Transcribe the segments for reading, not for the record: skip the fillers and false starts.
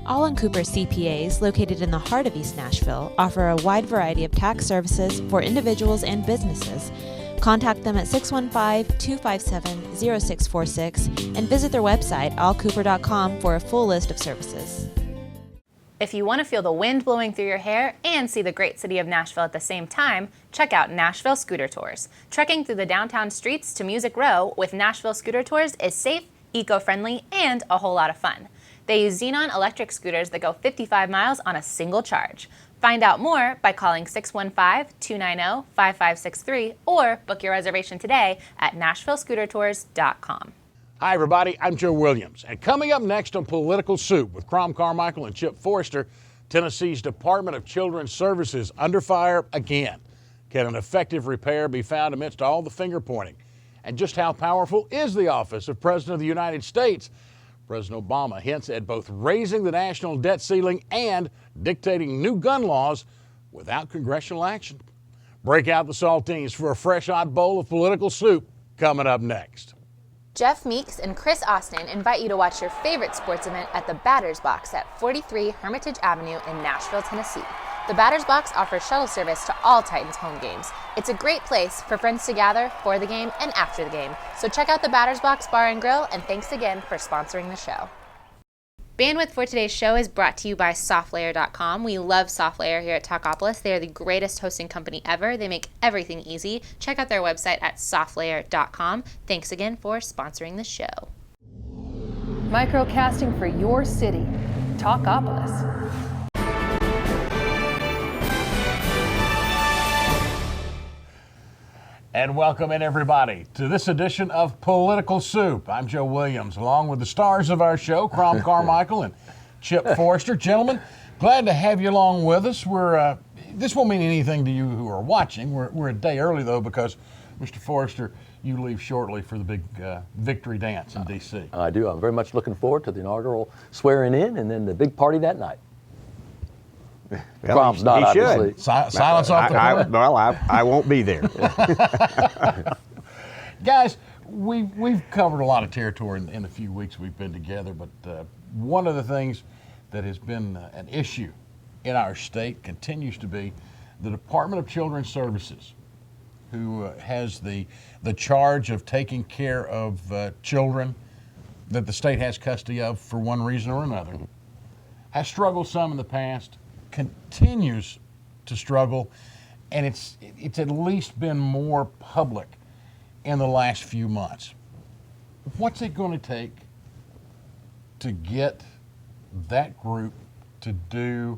All Cooper CPAs, located in the heart of East Nashville, offer a wide variety of tax services for individuals and businesses. Contact them at 615-257-0646 and visit their website, allcooper.com, for a full list of services. If you want to feel the wind blowing through your hair and see the great city of Nashville at the same time, check out Nashville Scooter Tours. Trekking through the downtown streets to Music Row with Nashville Scooter Tours is safe, eco-friendly, and a whole lot of fun. They use Xenon electric scooters that go 55 miles on a single charge. Find out more by calling 615-290-5563 or book your reservation today at NashvilleScooterTours.com. Hi, everybody. I'm Joe Williams. And coming up next on Political Soup with Crom Carmichael and Chip Forrester, Tennessee's Department of Children's Services under fire again. Can an effective repair be found amidst all the finger pointing? And just how powerful is the office of President of the United States? President Obama hints at both raising the national debt ceiling and dictating new gun laws without congressional action. Break out the saltines for a fresh hot bowl of political soup coming up next. Jeff Meeks and Chris Austin invite you to watch your favorite sports event at the Batter's Box at 43 Hermitage Avenue in Nashville, Tennessee. The Batter's Box offers shuttle service to all Titans home games. It's a great place for friends to gather for the game and after the game. So check out the Batter's Box Bar and Grill, and thanks again for sponsoring the show. Bandwidth for today's show is brought to you by SoftLayer.com. We love SoftLayer here at Talkopolis. They are the greatest hosting company ever. They make everything easy. Check out their website at SoftLayer.com. Thanks again for sponsoring the show. Microcasting for your city, Talkopolis. And welcome in, everybody, to this edition of Political Soup. I'm Joe Williams, along with the stars of our show, Crom Carmichael and Chip Forrester. Gentlemen, glad to have you along with us. This won't mean anything to you who are watching. We're a day early, though, because, Mr. Forrester, you leave shortly for the big victory dance in D.C. I do. I'm very much looking forward to the inaugural swearing in and then the big party that night. Well, Crom's not, obviously. Silence off the court. I won't be there. Guys, we've covered a lot of territory in the few weeks we've been together, but one of the things that has been an issue in our state continues to be the Department of Children's Services, who has the charge of taking care of children that the state has custody of for one reason or another, has struggled some in the past, continues to struggle, and it's at least been more public in the last few months. What's it going to take to get that group to do,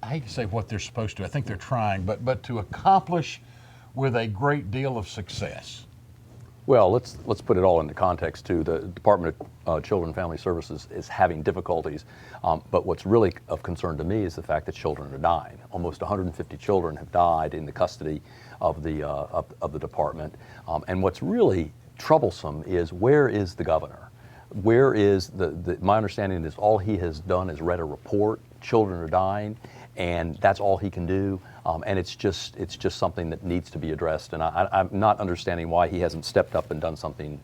I hate to say what they're supposed to, I think they're trying, but to accomplish with a great deal of success? Well, let's put it all into context, too. The Department of Children and Family Services is having difficulties, but what's really of concern to me is the fact that children are dying. Almost 150 children have died in the custody of the department, and what's really troublesome is, where is the governor? Where is my understanding is all he has done is read a report, children are dying, and that's all he can do. And it's just something that needs to be addressed, and I'm not understanding why he hasn't stepped up and done something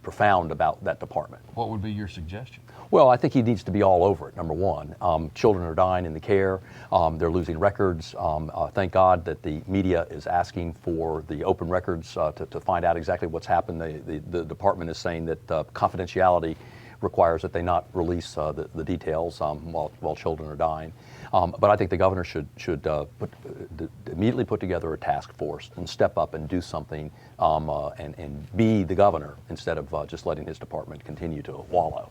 profound about that department. What would be your suggestion? Well, I think he needs to be all over it, number one. Children are dying in the care. They're losing records. Thank God that the media is asking for the open records to find out exactly what's happened. The department is saying that confidentiality requires that they not release the details while children are dying. But I think the governor should immediately put together a task force and step up and do something and be the governor instead of just letting his department continue to wallow.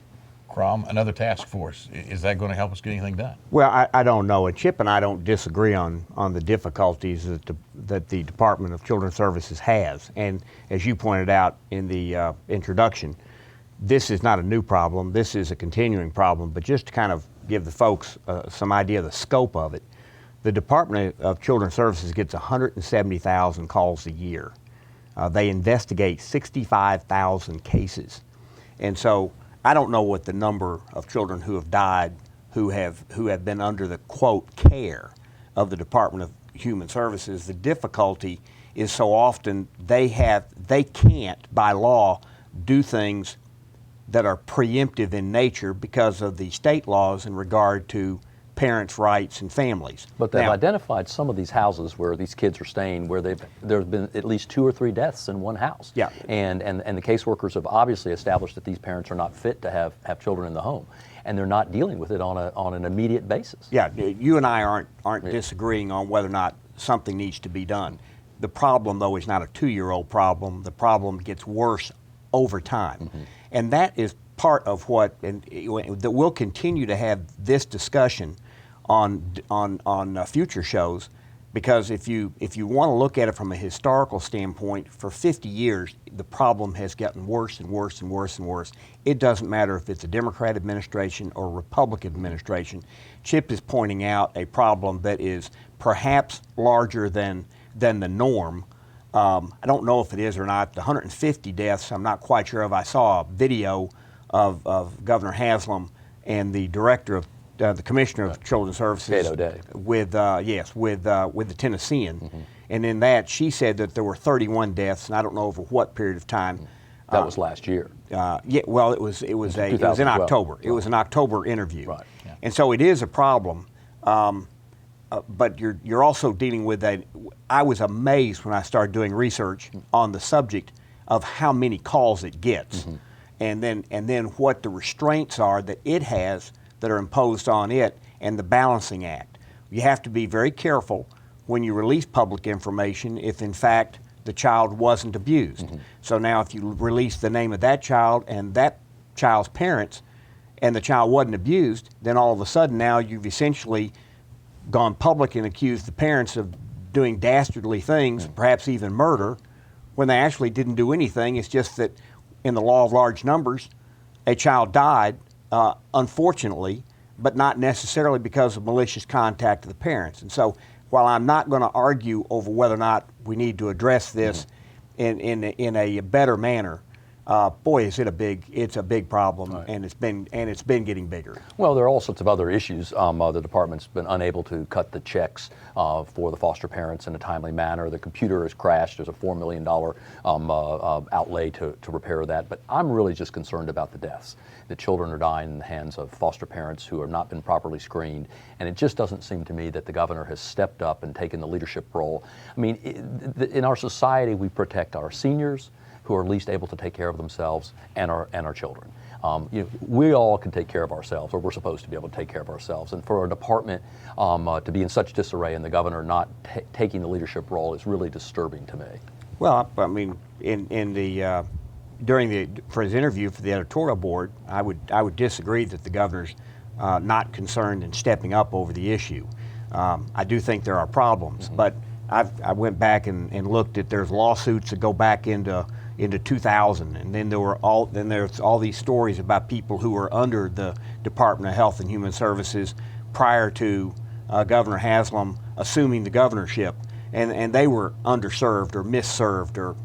Crom, another task force. Is that going to help us get anything done? Well, I don't know. And Chip and I don't disagree on the difficulties that the Department of Children's Services has. And as you pointed out in the introduction, this is not a new problem. This is a continuing problem. But just to kind of give the folks some idea of the scope of it, the Department of Children's Services gets 170,000 calls a year. They investigate 65,000 cases. And so I don't know what the number of children who have died who have been under the, quote, care of the Department of Human Services. The difficulty is so often they can't, by law, do things that are preemptive in nature because of the state laws in regard to parents' rights and families. But they've Now, identified some of these houses where these kids are staying where there's been at least 2 or 3 deaths in one house. Yeah. And the caseworkers have obviously established that these parents are not fit to have children in the home. And they're not dealing with it on an immediate basis. Yeah, you and I aren't disagreeing on whether or not something needs to be done. The problem, though, is not a 2-year-old problem. The problem gets worse over time. Mm-hmm. And that is part of what, and that we'll continue to have this discussion on future shows, because if you want to look at it from a historical standpoint, for 50 years the problem has gotten worse and worse and worse and worse. It doesn't matter if it's a Democrat administration or a Republican administration. Chip is pointing out a problem that is perhaps larger than the norm. I don't know if it is or not. The 150 deaths, I'm not quite sure of. I saw a video of Governor Haslam and the director of the Commissioner of Children's Services with the Tennessean, Mm-hmm. and in that she said that there were 31 deaths, and I don't know over what period of time. That was last year. Yeah, well, it was in 2012. October. Right. It was an October interview, Right. Yeah. And so it is a problem. But you're also dealing with a. I was amazed when I started doing research on the subject of how many calls it gets, Mm-hmm. and then what the restraints are that it has that are imposed on it, and the balancing act. You have to be very careful when you release public information if in fact the child wasn't abused. Mm-hmm. So now if you release the name of that child and that child's parents and the child wasn't abused, then all of a sudden now you've essentially gone public and accused the parents of doing dastardly things, perhaps even murder, when they actually didn't do anything. It's just that in the law of large numbers, a child died, unfortunately, but not necessarily because of malicious contact of the parents. And so while I'm not going to argue over whether or not we need to address this in a better manner, boy, is it it's a big problem, Right. and it's been getting bigger. Well, there are all sorts of other issues. The department's been unable to cut the checks for the foster parents in a timely manner. The computer has crashed. There's a $4 million outlay to repair that. But I'm really just concerned about the deaths. The children are dying in the hands of foster parents who have not been properly screened. And it just doesn't seem to me that the governor has stepped up and taken the leadership role. I mean, in our society, we protect our seniors, who are least able to take care of themselves, and our children. We all can take care of ourselves, or we're supposed to be able to take care of ourselves. And for our department to be in such disarray and the governor not taking the leadership role is really disturbing to me. Well, I mean, for his interview for the editorial board, I would disagree that the governor's not concerned in stepping up over the issue. I do think there are problems, but I went back and looked at there's lawsuits that go back into 2000, and then there's all these stories about people who were under the Department of Health and Human Services prior to Governor Haslam assuming the governorship, and they were underserved or misserved or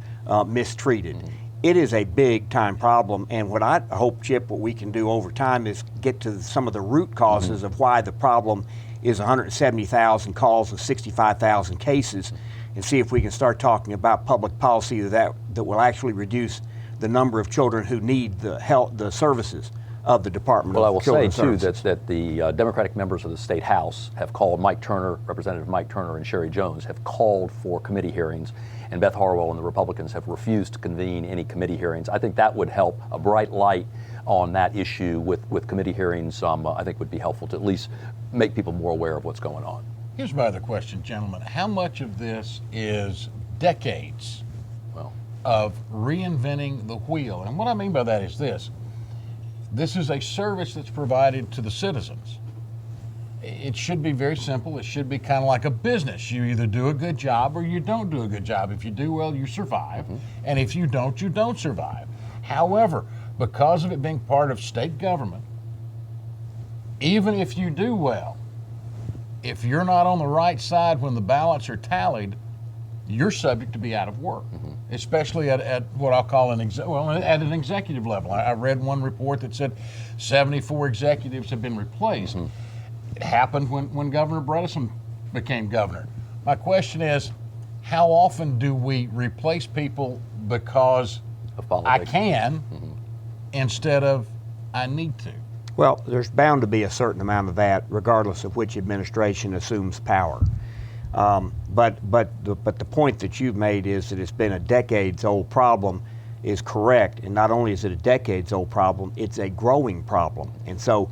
mistreated. It is a big time problem, and what I hope, Chip, what we can do over time is get to some of the root causes of why the problem is 170,000 calls and 65,000 cases, and see if we can start talking about public policy that will actually reduce the number of children who need the services of the Department Well, I of will Children's say, too, Services. that the Democratic members of the State House have called Representative Mike Turner and Sherry Jones have called for committee hearings, and Beth Harwell and the Republicans have refused to convene any committee hearings. I think that would help. A bright light on that issue with committee hearings, I think would be helpful to at least make people more aware of what's going on. Here's my other question, gentlemen. How much of this is decades of reinventing the wheel? And what I mean by that is this. This is a service that's provided to the citizens. It should be very simple. It should be kind of like a business. You either do a good job or you don't do a good job. If you do well, you survive. And if you don't survive. However, because of it being part of state government, even if you do well, if you're not on the right side when the ballots are tallied, you're subject to be out of work, especially at what I'll call at an executive level. I read one report that said 74 executives have been replaced. It happened when Governor Bredesen became governor. My question is, how often do we replace people because Of I politics. can, instead of I need to? Well, there's bound to be a certain amount of that, regardless of which administration assumes power. But the point that you've made is that it's been a decades-old problem is correct, and not only is it a decades-old problem, it's a growing problem. And so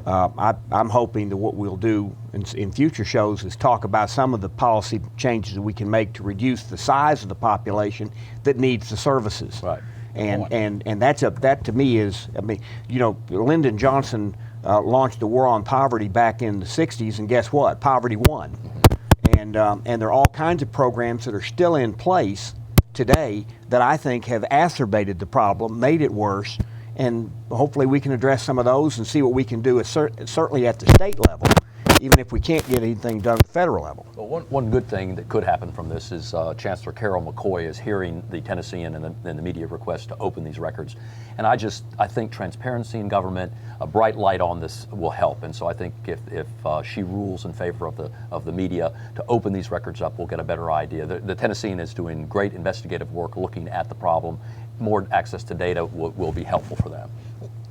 I'm hoping that what we'll do in future shows is talk about some of the policy changes that we can make to reduce the size of the population that needs the services. Right. And that to me is, I mean, you know, Lyndon Johnson launched the war on poverty back in the 60s, and guess what? Poverty won. And there are all kinds of programs that are still in place today that I think have exacerbated the problem, made it worse, and hopefully we can address some of those and see what we can do, certainly at the state level, even if we can't get anything done at the federal level. Well, one good thing that could happen from this is Chancellor Carol McCoy is hearing the Tennessean and the media request to open these records. And I think transparency in government, a bright light on this will help. And so I think if she rules in favor of the media to open these records up, we'll get a better idea. The Tennessean is doing great investigative work looking at the problem. More access to data will be helpful for them.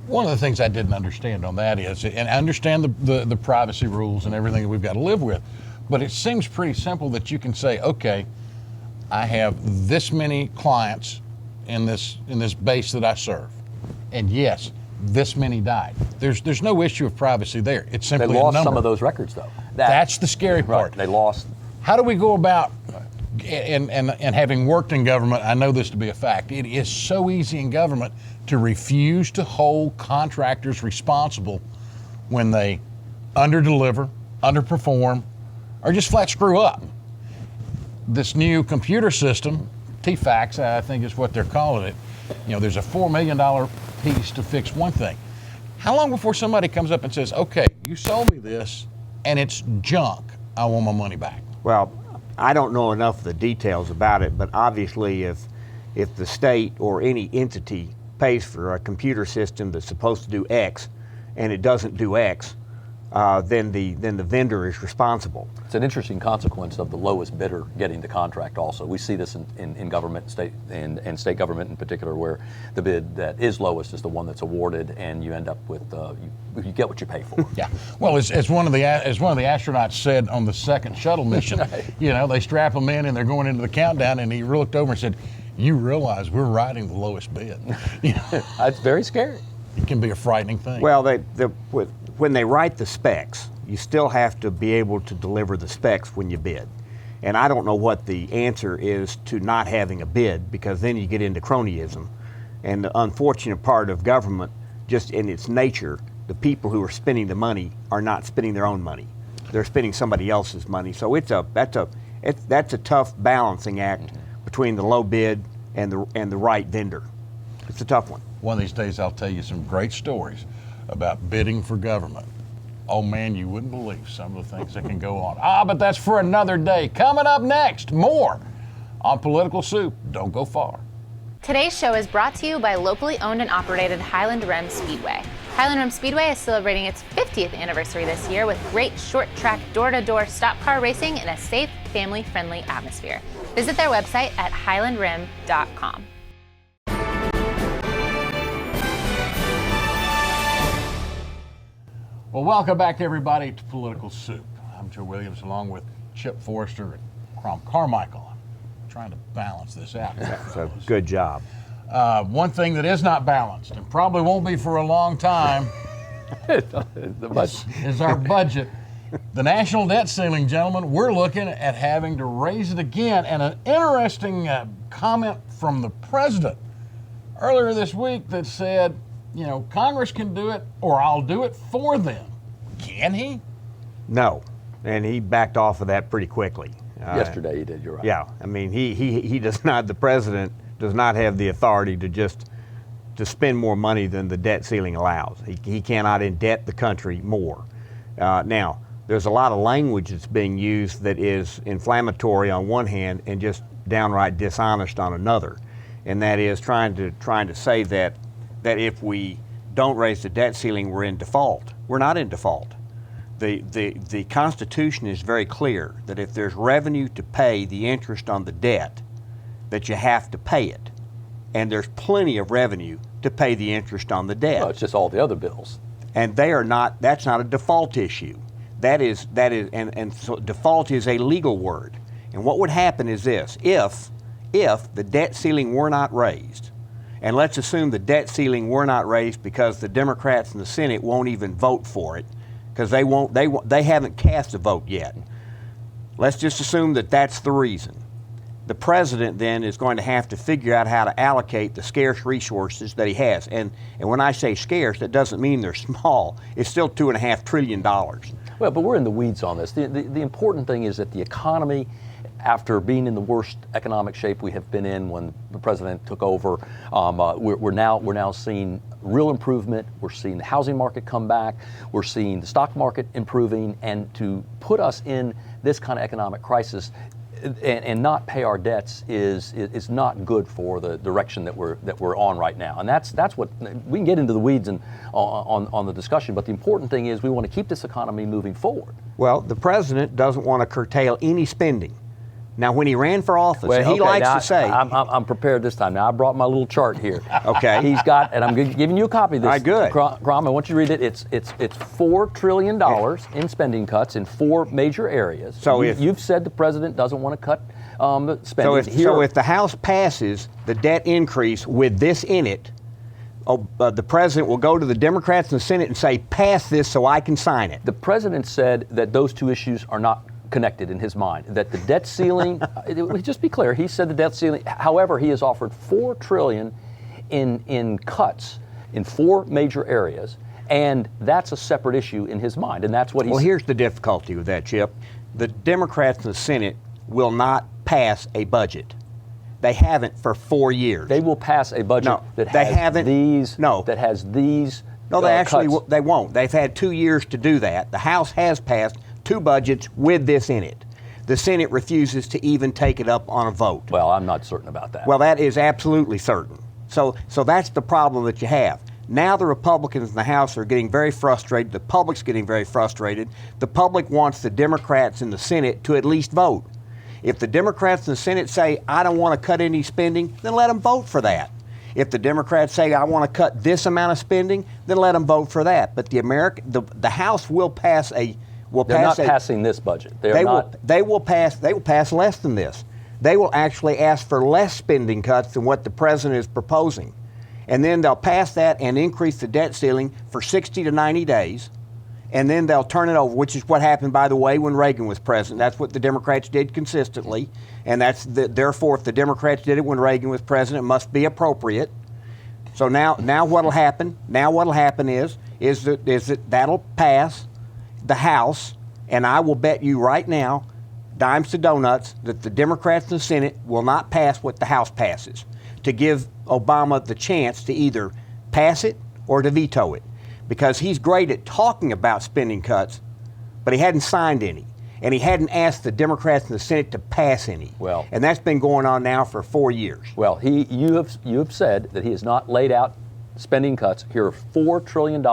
One of the things I didn't understand on that is, and I understand the privacy rules and everything that we've got to live with, but it seems pretty simple that you can say, okay, I have this many clients in this base that I serve, and yes, this many died. There's no issue of privacy there. It's simply They lost a number. some of those records, though. That's the scary part. Right, they lost. How do we go about, and having worked in government, I know this to be a fact, it is so easy in government to refuse to hold contractors responsible when they underdeliver, underperform, or just flat screw up. This new computer system, TFAX, I think is what they're calling it, you know, there's a $4 million piece to fix one thing. How long before somebody comes up and says, okay, you sold me this and it's junk, I want my money back? Well, I don't know enough of the details about it, but obviously if the state or any entity pays for a computer system that's supposed to do X and it doesn't do X, then the vendor is responsible. It's an interesting consequence of the lowest bidder getting the contract also. We see this in government, state state government in particular, where the bid that is lowest is the one that's awarded, and you end up with, you get what you pay for. Yeah. Well, as one of the astronauts said on the second shuttle mission, you know, they strap them in and they're going into the countdown, and he looked over and said, you realize we're riding the lowest bid. You know, That's very scary. it can be a frightening thing. Well, when they write the specs, you still have to be able to deliver the specs when you bid. And I don't know what the answer is to not having a bid, because then you get into cronyism. And the unfortunate part of government, just in its nature, the people who are spending the money are not spending their own money. They're spending somebody else's money. So that's a tough balancing act between the low bid and the right vendor. It's a tough one. One of these days I'll tell you some great stories about bidding for government. Oh man, you wouldn't believe some of the things that can go on. But that's for another day. Coming up next, more on Political Soup. Don't go far. Today's show is brought to you by locally owned and operated Highland Rim Speedway. Highland Rim Speedway is celebrating its 50th anniversary this year with great short track door-to-door stock car racing in a safe, family-friendly atmosphere. Visit their website at highlandrim.com. Well, welcome back everybody to Political Soup. I'm Joe Williams along with Chip Forrester and Crom Carmichael. I'm trying to balance this out. So good job. One thing that is not balanced, and probably won't be for a long time, is our budget. The national debt ceiling, gentlemen, we're looking at having to raise it again. And an interesting comment from the president earlier this week that said, you know, Congress can do it, or I'll do it for them. Can he? No, and he backed off of that pretty quickly. Yesterday he did, you're right. Yeah, I mean, he does not, the president does not have the authority to spend more money than the debt ceiling allows. He cannot indebt the country more. Now, there's a lot of language that's being used that is inflammatory on one hand and just downright dishonest on another, and that is trying to say that if we don't raise the debt ceiling, we're in default. We're not in default. The Constitution is very clear that if there's revenue to pay the interest on the debt, that you have to pay it. And there's plenty of revenue to pay the interest on the debt. Well, it's just all the other bills. And they are not, that's not a default issue. And so default is a legal word. And what would happen is this: if the debt ceiling were not raised, and let's assume the debt ceiling were not raised because the Democrats in the Senate won't even vote for it, because they haven't cast a vote yet. Let's just assume that that's the reason. The president then is going to have to figure out how to allocate the scarce resources that he has. And when I say scarce, that doesn't mean they're small. It's still $2.5 trillion. Well, but we're in the weeds on this. The important thing is that the economy, after being in the worst economic shape we have been in when the president took over, we're now seeing real improvement. We're seeing the housing market come back. We're seeing the stock market improving. And to put us in this kind of economic crisis and not pay our debts is not good for the direction that we're on right now. And that's what we can get into the weeds and on the discussion. But the important thing is we want to keep this economy moving forward. Well, the president doesn't want to curtail any spending. Now, when he ran for office, he likes to say... I'm prepared this time. Now, I brought my little chart here. Okay. He's got, and I'm giving you a copy of this. All right, good. Crom, I want you to read it. It's $4 trillion in spending cuts in 4 major areas. So you've said the president doesn't want to cut spending. So if the House passes the debt increase with this in it, the president will go to the Democrats in the Senate and say, pass this so I can sign it. The president said that those two issues are not connected in his mind, that the debt ceiling, just be clear, he said the debt ceiling, however, he has offered $4 trillion in cuts in 4 major areas, and that's a separate issue in his mind, and that's what he's... Well, here's the difficulty with that, Chip. The Democrats in the Senate will not pass a budget. They haven't for 4 years. They will pass a budget that has these No, they actually cuts. They won't. They've had 2 years to do that. The House has passed 2 budgets with this in it. The Senate refuses to even take it up on a vote. Well, I'm not certain about that. Well, that is absolutely certain. So that's the problem that you have. Now the Republicans in the House are getting very frustrated. The public's getting very frustrated. The public wants the Democrats in the Senate to at least vote. If the Democrats in the Senate say, I don't want to cut any spending, then let them vote for that. If the Democrats say, I want to cut this amount of spending, then let them vote for that. But the House will pass a... They're not passing this budget. They will pass less than this. They will actually ask for less spending cuts than what the president is proposing. And then they'll pass that and increase the debt ceiling for 60 to 90 days. And then they'll turn it over, which is what happened, by the way, when Reagan was president. That's what the Democrats did consistently. And therefore, if the Democrats did it when Reagan was president, it must be appropriate. So now what'll happen? Now what'll happen is that that'll pass the House, and I will bet you right now, dimes to donuts, that the Democrats in the Senate will not pass what the House passes, to give Obama the chance to either pass it or to veto it. Because he's great at talking about spending cuts, but he hadn't signed any. And he hadn't asked the Democrats in the Senate to pass any. Well, and that's been going on now for 4 years. Well, you have said that he has not laid out spending cuts. Here are $4 trillion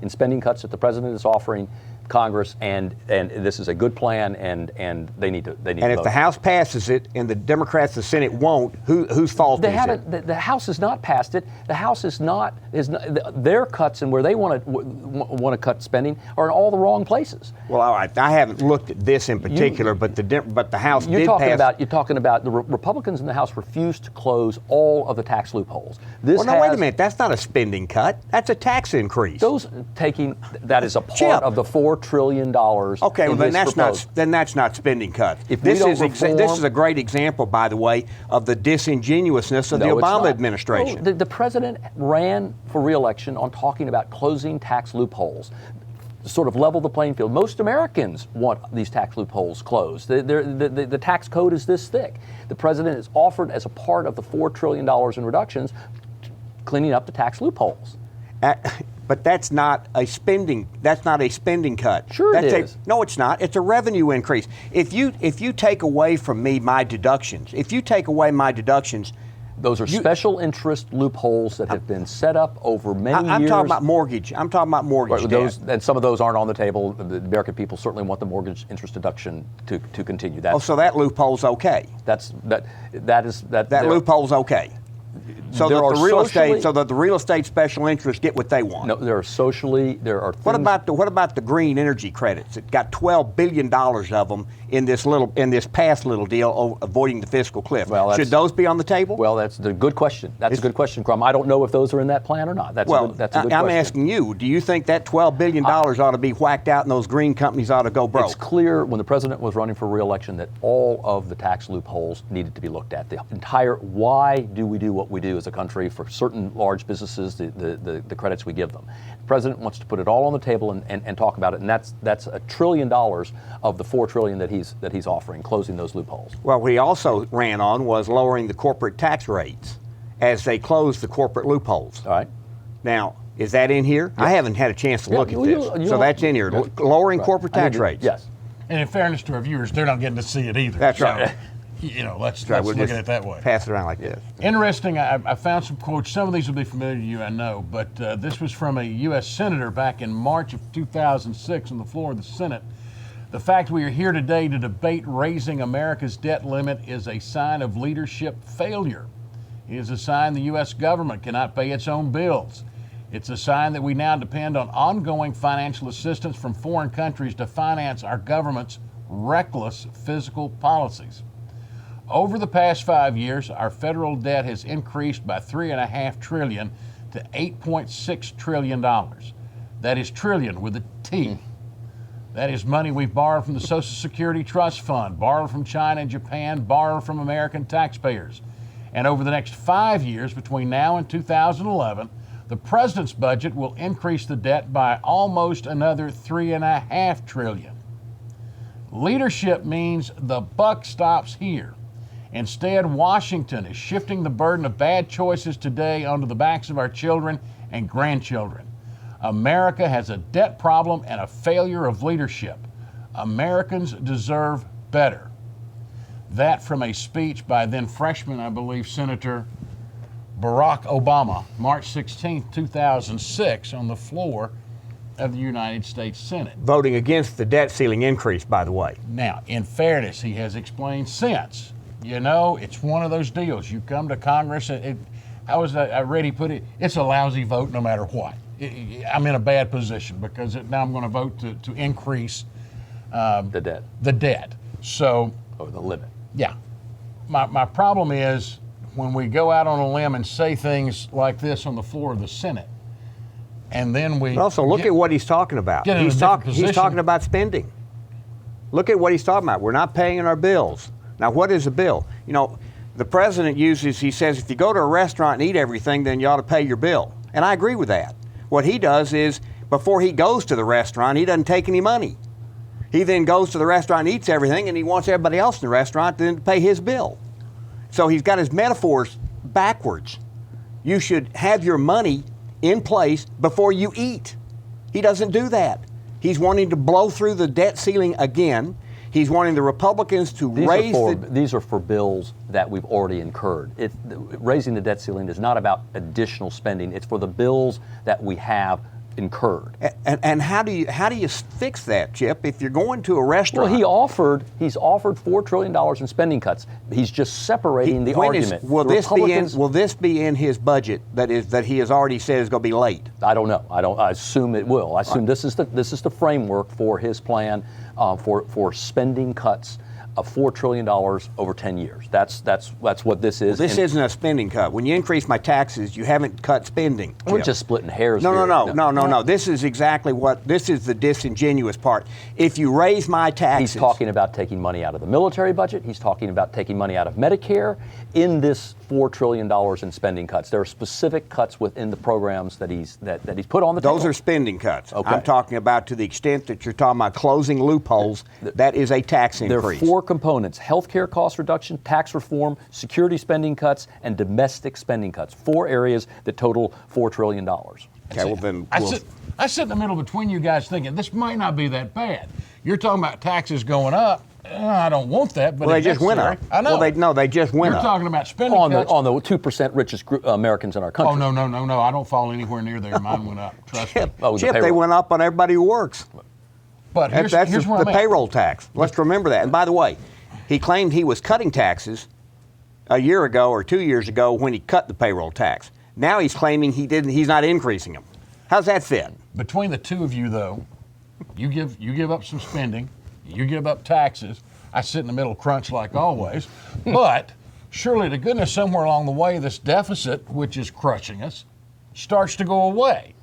in spending cuts that the president is offering Congress, and this is a good plan, and they need to And if vote. the House passes it and the Democrats in the Senate won't, whose fault is it? The House has not passed it. The House is not their cuts and where they want to cut spending are in all the wrong places. Well, I haven't looked at this in particular, but the House did pass. You're talking about the Republicans in the House refused to close all of the tax loopholes. Wait a minute. That's not a spending cut. That's a tax increase. That is a part of the $4 trillion. Okay, well then that's not spending cuts. This is a great example, by the way, of the disingenuousness of the Obama administration. No, the president ran for re-election on talking about closing tax loopholes, sort of level the playing field. Most Americans want these tax loopholes closed. The tax code is this thick. The president has offered, as a part of the $4 trillion in reductions, cleaning up the tax loopholes. But that's not a spending cut. Sure it is. No, it's not. It's a revenue increase. If you take away from me my deductions, those are special interest loopholes that have been set up over many years. I'm talking about mortgage. Those, and some of those aren't on the table. The American people certainly want the mortgage interest deduction to continue. So that loophole's okay. That loophole's okay. so There that are the real estate special interests get what they want. No, there are things. What about the green energy credits? It got $12 billion of them in this past little deal, avoiding the fiscal cliff. Well, should those be on the table? Well, that's a good question. That's a good question, Crum. I don't know if those are in that plan or not. That's a good question. I'm asking you, do you think that $12 billion ought to be whacked out and those green companies ought to go broke? It's clear when the president was running for re-election that all of the tax loopholes needed to be looked at. The entire, why do we do what we do as a country for certain large businesses, the credits we give them. The president wants to put it all on the table and talk about it, and that's $1 trillion of the $4 trillion that he's offering, closing those loopholes. Well, what he also ran on was lowering the corporate tax rates as they closed the corporate loopholes. All right. Now, is that in here? I haven't had a chance to look at this. So that's in here, lowering corporate tax rates. Yes. And in fairness to our viewers, they're not getting to see it either. That's right. Let's look at it that way. Pass it around like this. Interesting, I found some quotes. Some of these will be familiar to you, I know, but this was from a U.S. Senator back in March of 2006 on the floor of the Senate. The fact we are here today to debate raising America's debt limit is a sign of leadership failure. It is a sign the U.S. government cannot pay its own bills. It's a sign that we now depend on ongoing financial assistance from foreign countries to finance our government's reckless fiscal policies. Over the past 5 years, our federal debt has increased by $3.5 trillion to $8.6 trillion. That is trillion with a T. That is money we've borrowed from the Social Security Trust Fund, borrowed from China and Japan, borrowed from American taxpayers. And over the next 5 years, between now and 2011, the president's budget will increase the debt by almost another $3.5 trillion. Leadership means the buck stops here. Instead, Washington is shifting the burden of bad choices today onto the backs of our children and grandchildren. America has a debt problem and a failure of leadership. Americans deserve better. That from a speech by then freshman, I believe, Senator Barack Obama, March 16, 2006, on the floor of the United States Senate. Voting against the debt ceiling increase, by the way. Now, in fairness, he has explained since. It's one of those deals. You come to Congress, I read he put it, it's a lousy vote no matter what. I'm in a bad position because now I'm going to vote to increase the debt. So, or the limit. Yeah. My problem is when we go out on a limb and say things like this on the floor of the Senate, and then we also look at what he's talking about. He's talking about spending. Look at what he's talking about. We're not paying our bills. Now, what is a bill? The president he says, if you go to a restaurant and eat everything, then you ought to pay your bill. And I agree with that. What he does is, before he goes to the restaurant, he doesn't take any money. He then goes to the restaurant and eats everything, and he wants everybody else in the restaurant then to pay his bill. So he's got his metaphors backwards. You should have your money in place before you eat. He doesn't do that. He's wanting to blow through the debt ceiling again. He's wanting the Republicans to These are for bills that we've already incurred. Raising the debt ceiling is not about additional spending. It's for the bills that we have incurred. And how do you fix that, Chip? If you're going to a restaurant, well, he's offered $4 trillion in spending cuts. He's just separating the argument. Will this be in his budget that he has already said is going to be late? I don't know. I assume it will. I assume this is the framework for his plan for spending cuts of $4 trillion over 10 years. That's what this is. Well, this isn't a spending cut. When you increase my taxes, you haven't cut spending. We're just splitting hairs here. No. This is the disingenuous part. If you raise my taxes... He's talking about taking money out of the military budget. He's talking about taking money out of Medicare in this $4 trillion in spending cuts. There are specific cuts within the programs that he's put on the table. Those are spending cuts. Okay. I'm talking about to the extent that you're talking about closing loopholes, that is a tax increase. There are 4 components: healthcare cost reduction, tax reform, security spending cuts, and domestic spending cuts. 4 areas that total $4 trillion. Okay, well then... I sit in the middle between you guys thinking this might not be that bad. You're talking about taxes going up. I don't want that, but they just went up. I know. Well, they just went up. You're talking about spending cuts. On the 2% richest Americans in our country. Oh, no. I don't fall anywhere near there. Mine went up. Trust me. Chip, they went up on everybody who works. But that's here's the payroll tax. Let's remember that. And by the way, he claimed he was cutting taxes a year ago or 2 years ago when he cut the payroll tax. Now he's claiming he's not increasing them. How's that fit? Between the two of you, though, you give up some spending, you give up taxes. I sit in the middle crunch like always, but surely to goodness somewhere along the way this deficit, which is crushing us, starts to go away.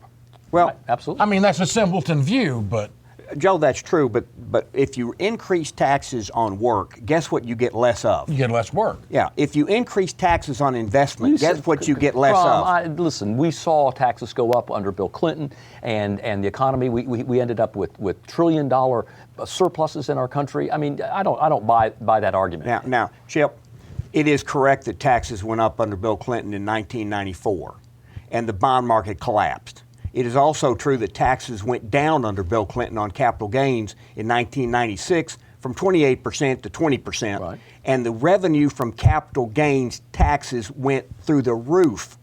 Well, Absolutely. I mean, that's a simpleton view, but Joe, that's true, but if you increase taxes on work, guess what you get less of? you get less work. Yeah, if you increase taxes on investment, guess what you get less of? Listen, we saw taxes go up under Bill Clinton, and the economy. We ended up with $1 trillion surpluses in our country. I mean, I don't buy that argument. Now, Chip, it is correct that taxes went up under Bill Clinton in 1994, and the bond market collapsed. It is also true that taxes went down under Bill Clinton on capital gains in 1996 from 28% to 20%. Right. And the revenue from capital gains taxes went through the roof.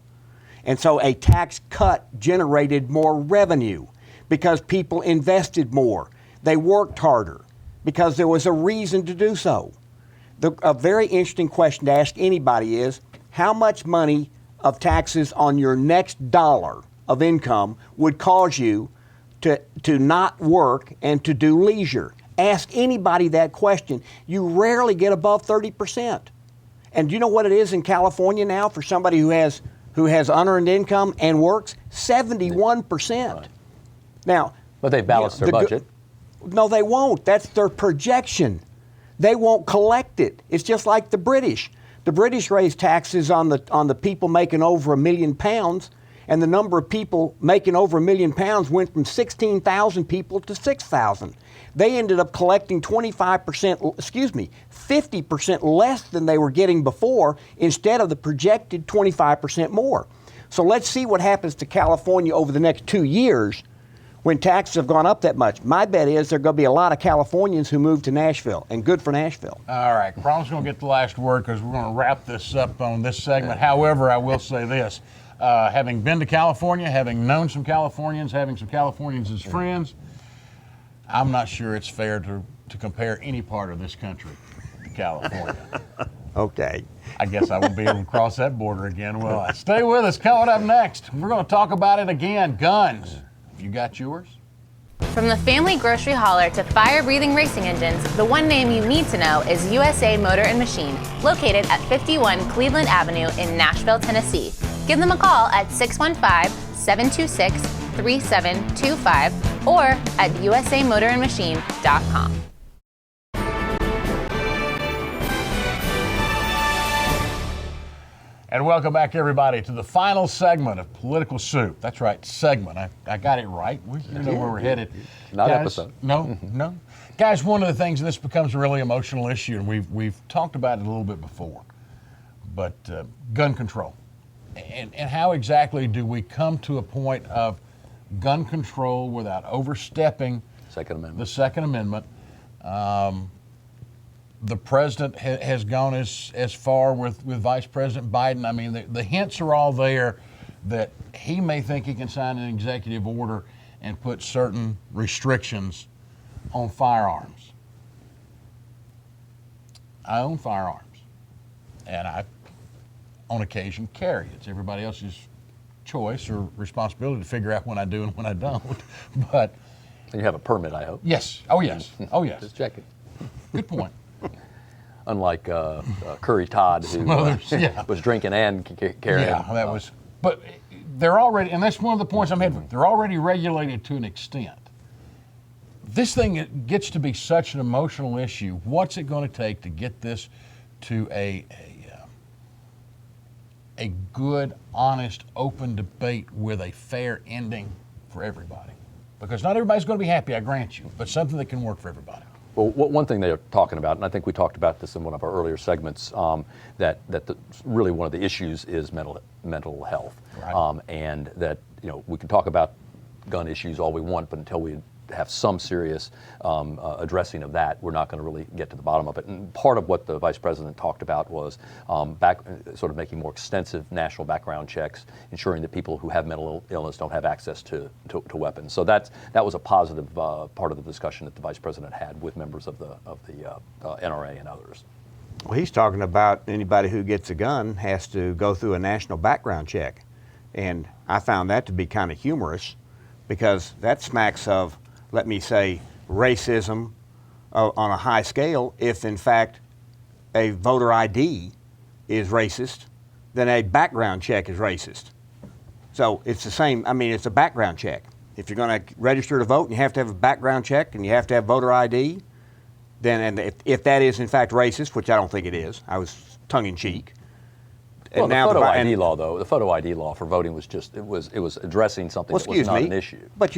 And so a tax cut generated more revenue because people invested more. They worked harder because there was a reason to do so. A very interesting question to ask anybody is, how much money of taxes on your next dollar of income would cause you to not work and to do leisure? Ask anybody that question. You rarely get above 30%. And do you know what it is in California now for somebody who has unearned income and works? 71%. Right. Now, But they've balanced their budget. No, they won't. That's their projection. They won't collect it. It's just like the British. The British raised taxes on the people making over £1 million, and the number of people making over £1 million went from 16,000 people to 6,000. They ended up collecting 50% less than they were getting before instead of the projected 25% more. So let's see what happens to California over the next 2 years when taxes have gone up that much. My bet is there are going to be a lot of Californians who move to Nashville, and good for Nashville. All right, Crom's going to get the last word because we're going to wrap this up on this segment. However, I will say this. Having been to California, having known some Californians, having some Californians as friends, I'm not sure it's fair to compare any part of this country to California. Okay. I guess I won't be able to cross that border again, will I? Stay with us. Coming up next, we're going to talk about it again, guns. Have you got yours? From the family grocery hauler to fire-breathing racing engines, the one name you need to know is USA Motor and Machine, located at 51 Cleveland Avenue in Nashville, Tennessee. Give them a call at 615-726-3725 or at usamotorandmachine.com. And welcome back, everybody, to the final segment of Political Soup. That's right, segment. I got it right. You know where we're headed. Not Guys, episode. No. Guys, one of the things, and this becomes a really emotional issue, and we've talked about it a little bit before, but gun control. And how exactly do we come to a point of gun control without overstepping the Second Amendment? The president has gone as far with Vice President Biden. I mean, the hints are all there that he may think he can sign an executive order and put certain restrictions on firearms. I own firearms, and I, on occasion, carry. It's everybody else's choice or responsibility to figure out when I do and when I don't. But And you have a permit, I hope. yes, oh yes, oh yes. Just checking. Good point. Unlike Curry Todd, who was drinking and carrying. Yeah, that was. But they're already, and that's one of the points I'm heading for. They're already regulated to an extent. This thing gets to be such an emotional issue. What's it going to take to get this to a good, honest, open debate with a fair ending for everybody? Because not everybody's going to be happy, I grant you, but something that can work for everybody. Well, one thing they're talking about, and I think we talked about this in one of our earlier segments, really one of the issues is mental health, Right. And that we can talk about gun issues all we want, but until we have some serious addressing of that, we're not going to really get to the bottom of it. And part of what the vice president talked about was sort of making more extensive national background checks, ensuring that people who have mental illness don't have access to weapons. So that was a positive part of the discussion that the vice president had with members of the NRA and others. Well, he's talking about anybody who gets a gun has to go through a national background check. And I found that to be kind of humorous because that smacks of, let me say, racism on a high scale. If in fact a voter ID is racist, then a background check is racist. So it's the same, I mean, it's a background check. If you're going to register to vote and you have to have a background check and you have to have voter ID, then and if that is in fact racist, which I don't think it is, I was tongue in cheek. Well, the photo ID law, though, the photo ID law for voting was just it was addressing something that was not an issue. But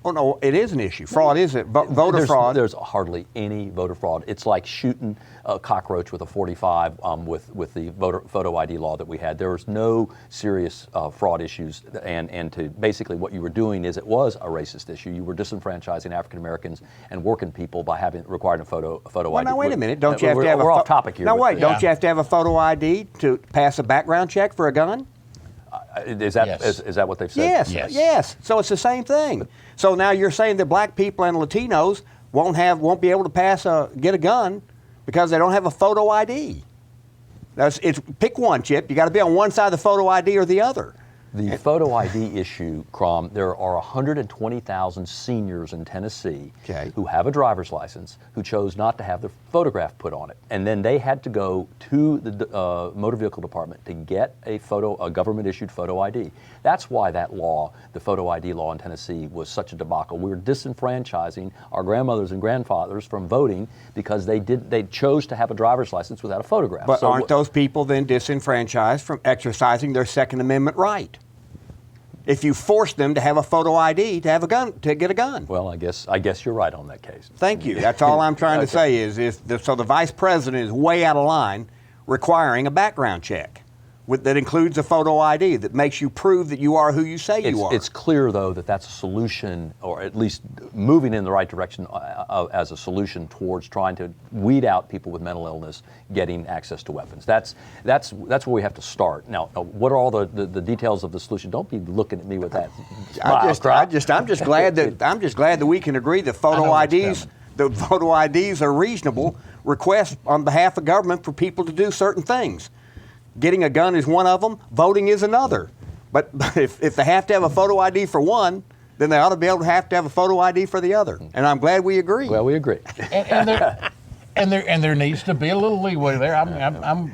oh no, it is an issue. Fraud is it? Voter fraud. There's hardly any voter fraud. It's like shooting a cockroach with a .45 with the photo ID law that we had. There was no serious fraud issues, and to basically what you were doing is it was a racist issue. You were disenfranchising African Americans and working people by requiring a photo ID. Now wait a minute. Don't you have to have we're off topic here. No, wait. Don't you have to have a photo ID to pass a background check for a gun? Is that what they've said? Yes. So it's the same thing. So now you're saying that black people and Latinos won't be able to get a gun because they don't have a photo ID. Pick one, Chip. You got to be on one side of the photo ID or the other. The photo ID issue, Crom, there are 120,000 seniors in Tennessee who have a driver's license who chose not to have their photograph put on it. And then they had to go to the motor vehicle department to get a government-issued photo ID. That's why that law, the photo ID law in Tennessee, was such a debacle. We were disenfranchising our grandmothers and grandfathers from voting because they chose to have a driver's license without a photograph. But aren't those people then disenfranchised from exercising their Second Amendment right? If you force them to have a photo ID to have a gun, to get a gun. Well, I guess you're right on that case. Thank you. That's all I'm trying to say is so the vice president is way out of line requiring a background check that includes a photo ID that makes you prove that you are who you say you are. It's clear, though, that that's a solution, or at least moving in the right direction as a solution towards trying to weed out people with mental illness getting access to weapons. That's where we have to start. Now, what are all the details of the solution? Don't be looking at me with that smile. I'm just glad that we can agree that photo IDs are reasonable requests on behalf of government for people to do certain things. Getting a gun is one of them. Voting is another. But if they have to have a photo ID for one, then they ought to be able to have a photo ID for the other. And I'm glad we agree. Well, we agree. and there needs to be a little leeway there. I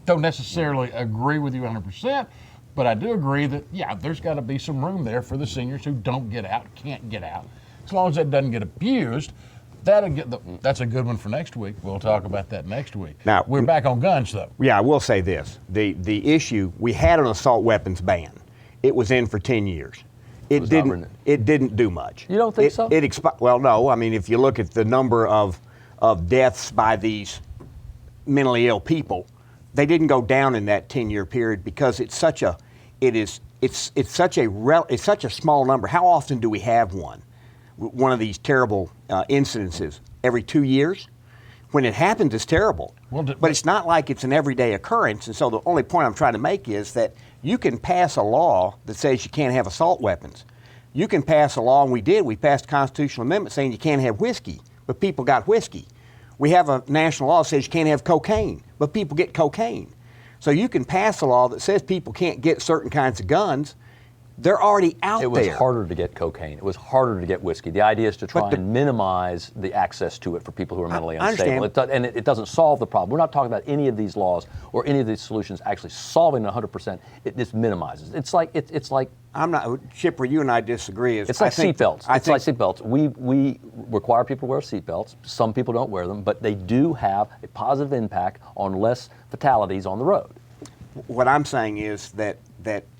don't necessarily agree with you 100%, but I do agree that there's got to be some room there for the seniors who don't get out, can't get out, as long as it doesn't get abused. That's a good one for next week. We'll talk about that next week. Now, we're back on guns, though. Yeah, I will say this. The issue, we had an assault weapons ban. It was in for 10 years. It didn't do much. You don't think so? Well, no. I mean, if you look at the number of deaths by these mentally ill people, they didn't go down in that 10-year period because it's such a small number. How often do we have one of these terrible incidences? Every 2 years? When it happens, it's terrible. But it's not like it's an everyday occurrence. And so the only point I'm trying to make is that you can pass a law that says you can't have assault weapons. You can pass a law, and we passed a constitutional amendment saying you can't have whiskey, but people got whiskey. We have a national law that says you can't have cocaine, but people get cocaine. So you can pass a law that says people can't get certain kinds of guns. They're already out there. It was harder to get cocaine. It was harder to get whiskey. The idea is to try and minimize the access to it for people who are mentally unstable. It doesn't solve the problem. We're not talking about any of these laws or any of these solutions actually solving 100%. It just minimizes. It's like I'm not, Chipper, you and I disagree. It's like seatbelts. It's like seatbelts. We require people to wear seatbelts. Some people don't wear them, but they do have a positive impact on less fatalities on the road. What I'm saying is that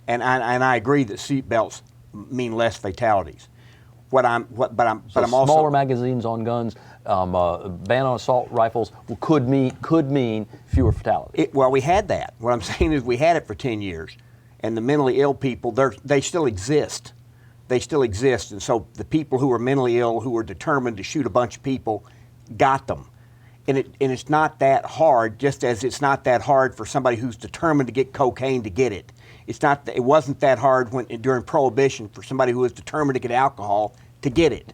and I agree that seatbelts mean less fatalities. But I'm also smaller magazines on guns, ban on assault rifles could mean fewer fatalities. Well, we had that. What I'm saying is we had it for 10 years, and the mentally ill people they still exist. They still exist, and so the people who are mentally ill, who are determined to shoot a bunch of people, got them. And it's not that hard, just as it's not that hard for somebody who's determined to get cocaine to get it. It wasn't that hard during Prohibition for somebody who was determined to get alcohol to get it.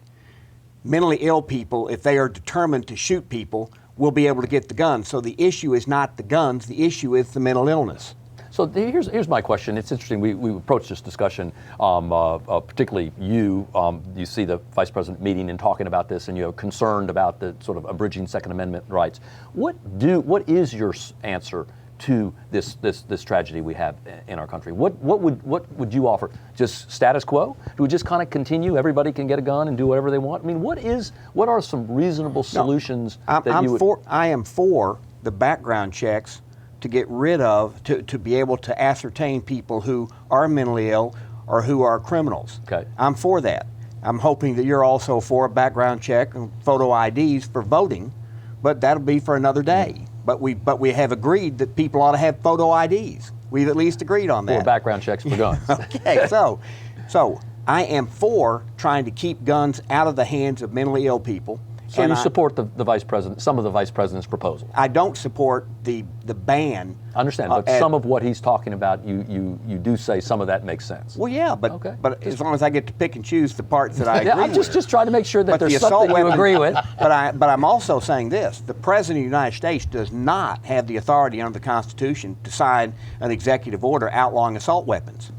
Mentally ill people, if they are determined to shoot people, will be able to get the guns. So the issue is not the guns, the issue is the mental illness. So here's my question. It's interesting. We approached this discussion, particularly you. You see the Vice President meeting and talking about this, and you're concerned about the sort of abridging Second Amendment rights. What is your answer to this tragedy we have in our country? What would you offer? Just status quo? Do we just kind of continue? Everybody can get a gun and do whatever they want. I mean, what are some reasonable solutions I am for the background checks to get rid of, to be able to ascertain people who are mentally ill or who are criminals. Okay. I'm for that. I'm hoping that you're also for a background check and photo IDs for voting, but that'll be for another day. But we have agreed that people ought to have photo IDs. We've at least agreed on that. Or background checks for guns. Okay, so I am for trying to keep guns out of the hands of mentally ill people. So you support the Vice President, some of the Vice President's proposal? I don't support the ban. I understand, but some of what he's talking about, you do say some of that makes sense. Well, yeah, but as long as I get to pick and choose the parts that I agree I'm with. just trying to make sure that But there's the something you agree with. But I'm also saying this: the President of the United States does not have the authority under the Constitution to sign an executive order outlawing assault weapons.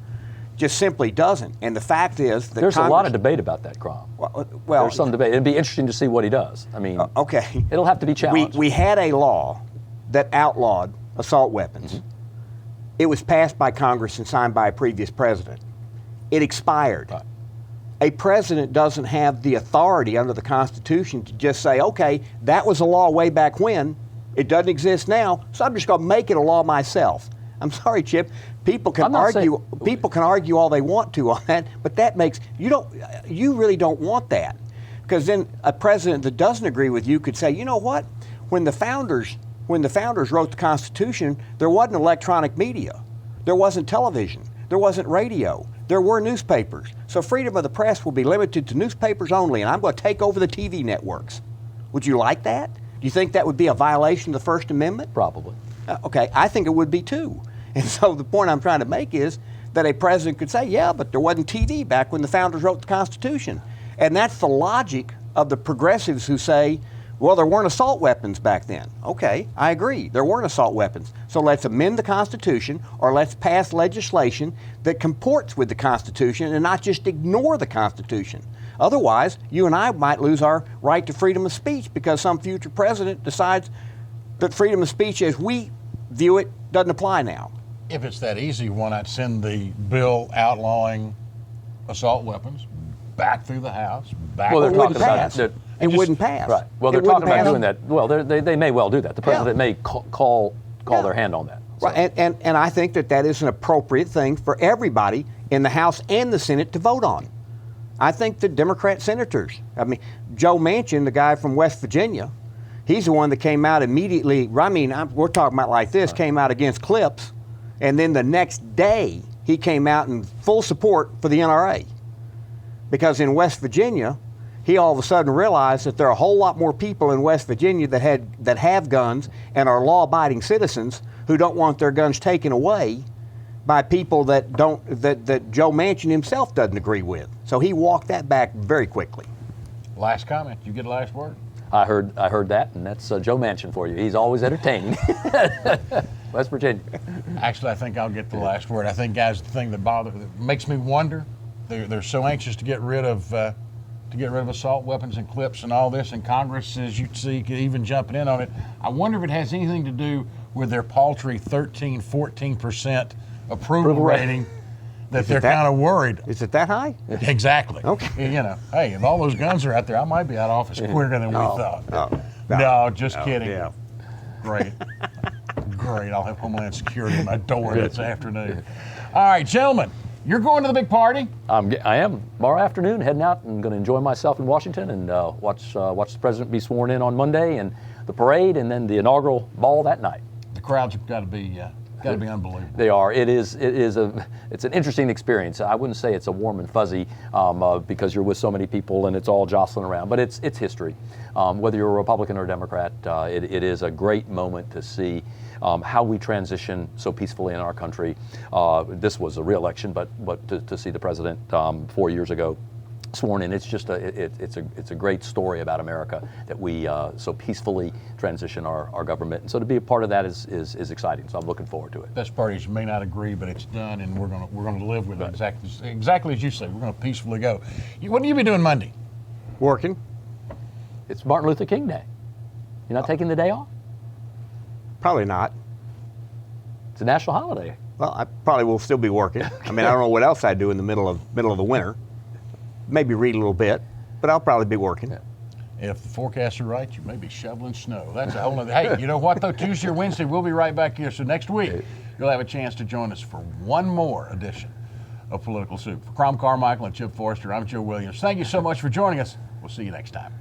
Just simply doesn't. And the fact is that there's a lot of debate about that, Crom. Well, there's some debate. It'd be interesting to see what he does. I mean, okay, it'll have to be challenged. We had a law that outlawed assault weapons. Mm-hmm. It was passed by Congress and signed by a previous president. It expired. Right. A president doesn't have the authority under the Constitution to just say, okay, that was a law way back when. It doesn't exist now, so I'm just going to make it a law myself. I'm sorry, Chip. People can argue. People can argue all they want to on that, but that makes you really don't want that, because then a president that doesn't agree with you could say, you know what? When the founders wrote the Constitution, there wasn't electronic media, there wasn't television, there wasn't radio, there were newspapers. So freedom of the press will be limited to newspapers only, and I'm going to take over the TV networks. Would you like that? Do you think that would be a violation of the First Amendment? Probably. Okay, I think it would be too. And so the point I'm trying to make is that a president could say, yeah, but there wasn't TV back when the founders wrote the Constitution. And that's the logic of the progressives who say, well, there weren't assault weapons back then. Okay, I agree, there weren't assault weapons. So let's amend the Constitution, or let's pass legislation that comports with the Constitution and not just ignore the Constitution. Otherwise, you and I might lose our right to freedom of speech because some future president decides that freedom of speech as we view it doesn't apply now. If it's that easy, why not send the bill outlawing assault weapons back through the House? Well, they're talking about it wouldn't pass. Right. Well, they're talking about doing that. Well, they may well do that. The president may call their hand on that. So. Right. And I think that is an appropriate thing for everybody in the House and the Senate to vote on. I think the Democrat senators, Joe Manchin, the guy from West Virginia, he's the one that came out immediately. We're talking about like this, came out against clips, and then the next day he came out in full support for the NRA. Because in West Virginia, he all of a sudden realized that there are a whole lot more people in West Virginia that have guns and are law-abiding citizens who don't want their guns taken away by people that Joe Manchin himself doesn't agree with. So he walked that back very quickly. Last comment. You get a last word? I heard that, and that's Joe Manchin for you. He's always entertaining. West Virginia. Actually, I think I'll get the last word. I think, guys, the thing that makes me wonder, they're so anxious to get rid of assault weapons and clips and all this, and Congress, as you see, even jumping in on it. I wonder if it has anything to do with their paltry 13, 14% approval rating. That they're kind of worried. Is it that high? Exactly. Okay. Hey, if all those guns are out there, I might be out of office quicker than we thought. No, just kidding. Yeah. Great. I'll have Homeland Security at my door this afternoon. All right, gentlemen, you're going to the big party? I am. Tomorrow afternoon, heading out and going to enjoy myself in Washington and watch the president be sworn in on Monday, and the parade, and then the inaugural ball that night. The crowds have got to be unbelievable. They are. It's an interesting experience. I wouldn't say it's a warm and fuzzy because you're with so many people and it's all jostling around, but it's history. Whether you're a Republican or a Democrat, it is a great moment to see how we transition so peacefully in our country. This was a re-election, but to see the president 4 years ago sworn in. It's just it's a great story about America that we so peacefully transition our government, and so to be a part of that is exciting. So I'm looking forward to it. Best part is you may not agree, but it's done, and we're gonna live with it exactly as you say. We're gonna peacefully go. What will you be doing Monday? Working. It's Martin Luther King Day. You're not taking the day off? Probably not. It's a national holiday. Well, I probably will still be working. I mean, I don't know what else I do in the middle of the winter. Maybe read a little bit, but I'll probably be working. Yeah. If the forecasts are right, you may be shoveling snow. That's a whole other. Hey, you know what though? Tuesday or Wednesday, we'll be right back here. So next week, you'll have a chance to join us for one more edition of Political Soup. For Crom Carmichael and Chip Forrester, I'm Joe Williams. Thank you so much for joining us. We'll see you next time.